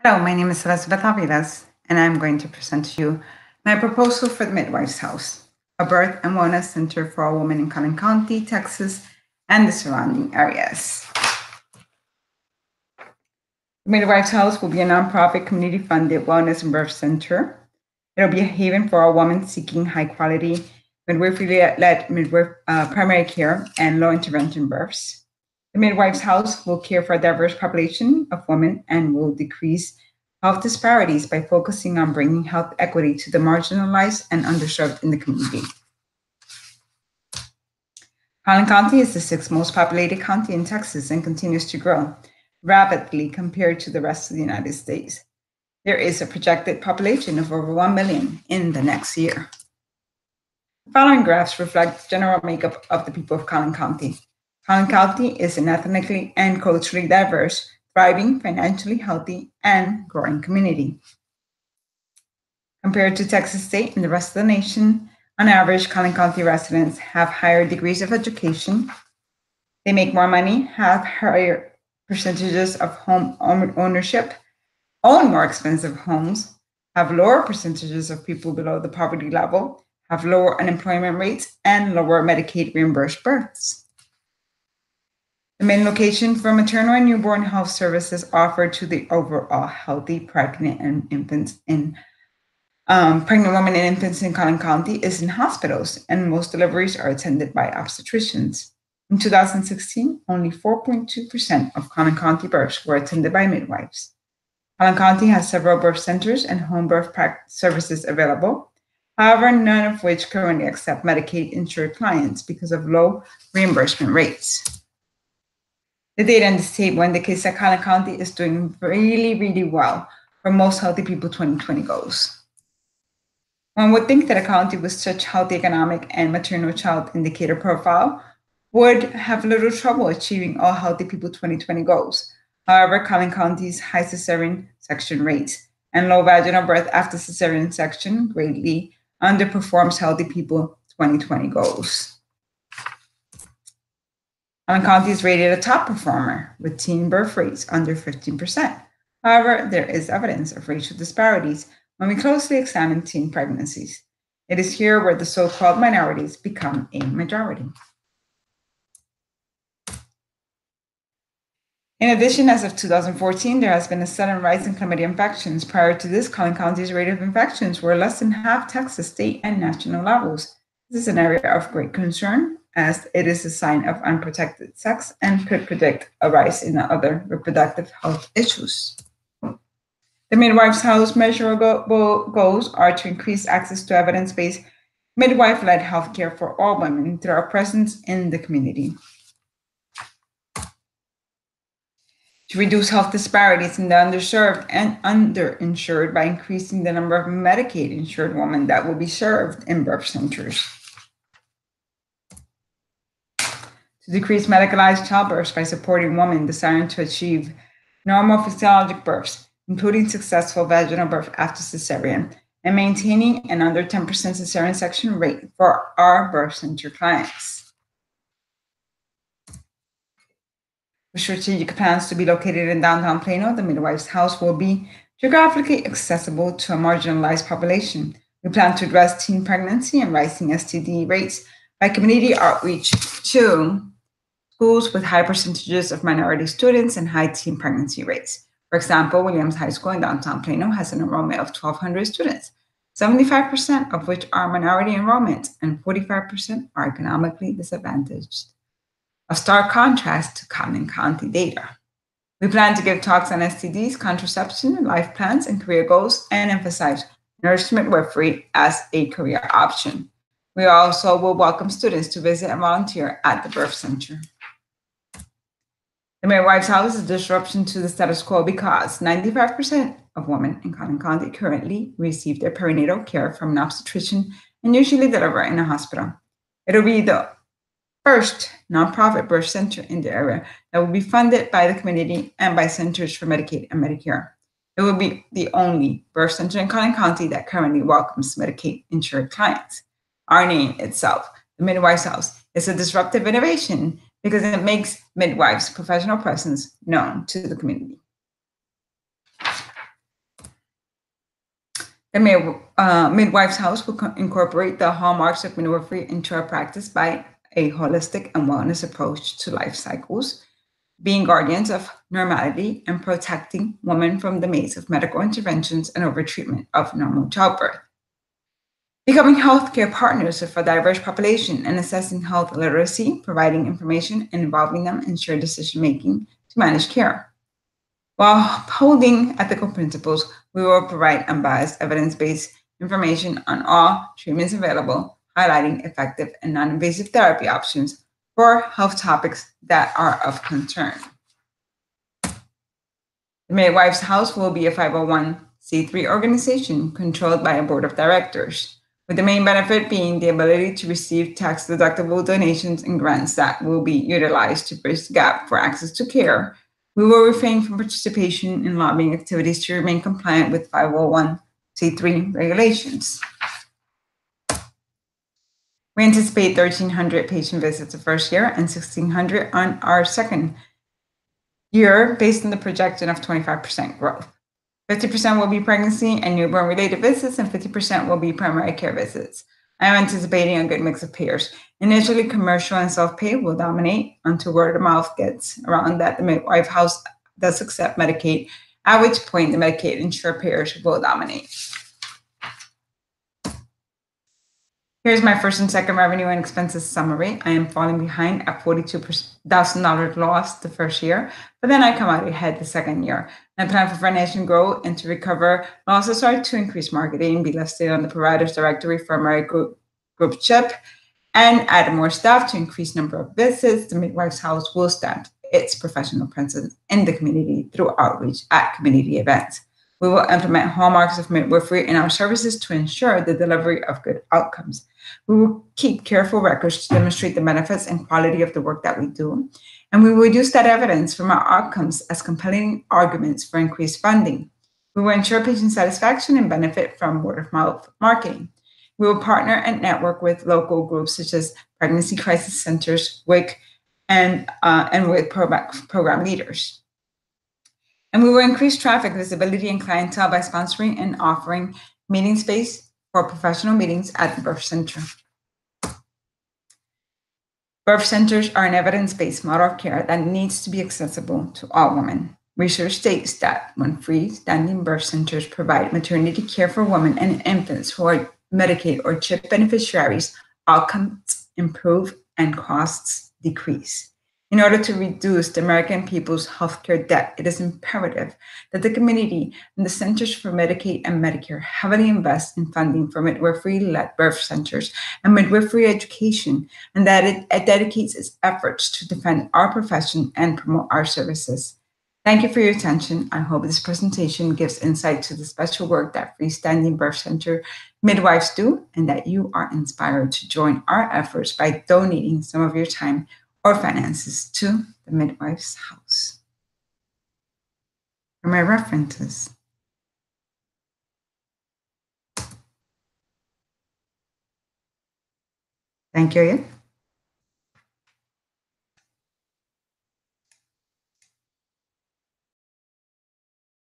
Hello, my name is Elizabeth Aviles, and I'm going to present to you my proposal for the Midwife's House, a birth and wellness center for all women in Collin County, Texas, and the surrounding areas. The Midwife's House will be a nonprofit, community-funded wellness and birth center. It'll be a haven for all women seeking high-quality, midwifery-led primary care and low-intervention births. The Midwife's House will care for a diverse population of women and will decrease health disparities by focusing on bringing health equity to the marginalized and underserved in the community. Collin County is the sixth most populated county in Texas and continues to grow rapidly compared to the rest of the United States. There is a projected population of over 1 million in the next year. The following graphs reflect the general makeup of the people of Collin County. Collin County is an ethnically and culturally diverse, thriving, financially healthy, and growing community. Compared to Texas State and the rest of the nation, on average, Collin County residents have higher degrees of education. They make more money, have higher percentages of home ownership, own more expensive homes, have lower percentages of people below the poverty level, have lower unemployment rates, and lower Medicaid reimbursed births. The main location for maternal and newborn health services offered to the overall healthy pregnant and infants in pregnant women and infants in Collin County is in hospitals, and most deliveries are attended by obstetricians. In 2016, only 4.2% of Collin County births were attended by midwives. Collin County has several birth centers and home birth services available, however, none of which currently accept Medicaid-insured clients because of low reimbursement rates. The data in this table indicates that Collin County is doing really well for most healthy people 2020 goals. One would think that a county with such healthy economic and maternal child indicator profile would have little trouble achieving all healthy people 2020 goals. However, Collin County's high cesarean section rates and low vaginal birth after cesarean section greatly underperforms healthy people 2020 goals. Collin County is rated a top performer with teen birth rates under 15%. However, there is evidence of racial disparities when we closely examine teen pregnancies. It is here where the so-called minorities become a majority. In addition, as of 2014, there has been a sudden rise in chlamydia infections. Prior to this, Collin County's rate of infections were less than half Texas state and national levels. This is an area of great concern, as it is a sign of unprotected sex and could predict a rise in other reproductive health issues. The Midwife's House measurable goals are to increase access to evidence-based midwife-led healthcare for all women through our presence in the community. To reduce health disparities in the underserved and underinsured by increasing the number of Medicaid-insured women that will be served in birth centers. To decrease medicalized childbirths by supporting women desiring to achieve normal physiologic births, including successful vaginal birth after cesarean, and maintaining an under 10% cesarean section rate for our birth center clients. For strategic plans to be located in downtown Plano, the Midwife's House will be geographically accessible to a marginalized population. We plan to address teen pregnancy and rising STD rates by community outreach to schools with high percentages of minority students and high teen pregnancy rates. For example, Williams High School in downtown Plano has an enrollment of 1,200 students, 75% of which are minority enrollment and 45% are economically disadvantaged. A stark contrast to Collin County data. We plan to give talks on STDs, contraception, life plans, and career goals, and emphasize nurse midwifery as a career option. We also will welcome students to visit and volunteer at the birth center. The Midwife's House is a disruption to the status quo because 95% of women in Collin County currently receive their perinatal care from an obstetrician and usually deliver in a hospital. It'll be the first nonprofit birth center in the area that will be funded by the community and by Centers for Medicaid and Medicare. It will be the only birth center in Collin County that currently welcomes Medicaid-insured clients. Our name itself, the Midwife's House, is a disruptive innovation because it makes midwives' professional presence known to the community. The Midwife's House will incorporate the hallmarks of midwifery into our practice by a holistic and wellness approach to life cycles, being guardians of normality and protecting women from the maze of medical interventions and overtreatment of normal childbirth. Becoming healthcare partners of a diverse population and assessing health literacy, providing information and involving them in shared decision making to manage care. While upholding ethical principles, we will provide unbiased, evidence based information on all treatments available, highlighting effective and non invasive therapy options for health topics that are of concern. The Midwife's House will be a 501c3 organization controlled by a board of directors, with the main benefit being the ability to receive tax-deductible donations and grants that will be utilized to bridge the gap for access to care. We will refrain from participation in lobbying activities to remain compliant with 501c3 regulations. We anticipate 1,300 patient visits the first year and 1,600 on our second year based on the projection of 25% growth. 50% will be pregnancy and newborn related visits, and 50% will be primary care visits. I am anticipating a good mix of payers. Initially, commercial and self-pay will dominate until word of mouth gets around that the Midwife House does accept Medicaid, at which point the Medicaid insured payers will dominate. Here's my first and second revenue and expenses summary. I am falling behind at $42,000 loss the first year, but then I come out ahead the second year. My plan for financial growth and to recover losses are to increase marketing, be listed on the providers directory for my group chip, and add more staff to increase number of visits. The Midwife's House will stamp its professional presence in the community through outreach at community events. We will implement hallmarks of midwifery in our services to ensure the delivery of good outcomes. We will keep careful records to demonstrate the benefits and quality of the work that we do. And we will use that evidence from our outcomes as compelling arguments for increased funding. We will ensure patient satisfaction and benefit from word of mouth marketing. We will partner and network with local groups such as Pregnancy Crisis Centers, WIC, and with program leaders. And we will increase traffic, visibility, and clientele by sponsoring and offering meeting space for professional meetings at the birth center. Birth centers are an evidence-based model of care that needs to be accessible to all women. Research states that when freestanding birth centers provide maternity care for women and infants who are Medicaid or CHIP beneficiaries, outcomes improve and costs decrease. In order to reduce the American people's healthcare debt, it is imperative that the community and the Centers for Medicaid and Medicare heavily invest in funding for midwifery-led birth centers and midwifery education, and that it dedicates its efforts to defend our profession and promote our services. Thank you for your attention. I hope this presentation gives insight to the special work that freestanding birth center midwives do, and that you are inspired to join our efforts by donating some of your time or finances to the Midwife's House. For my references. Thank you again.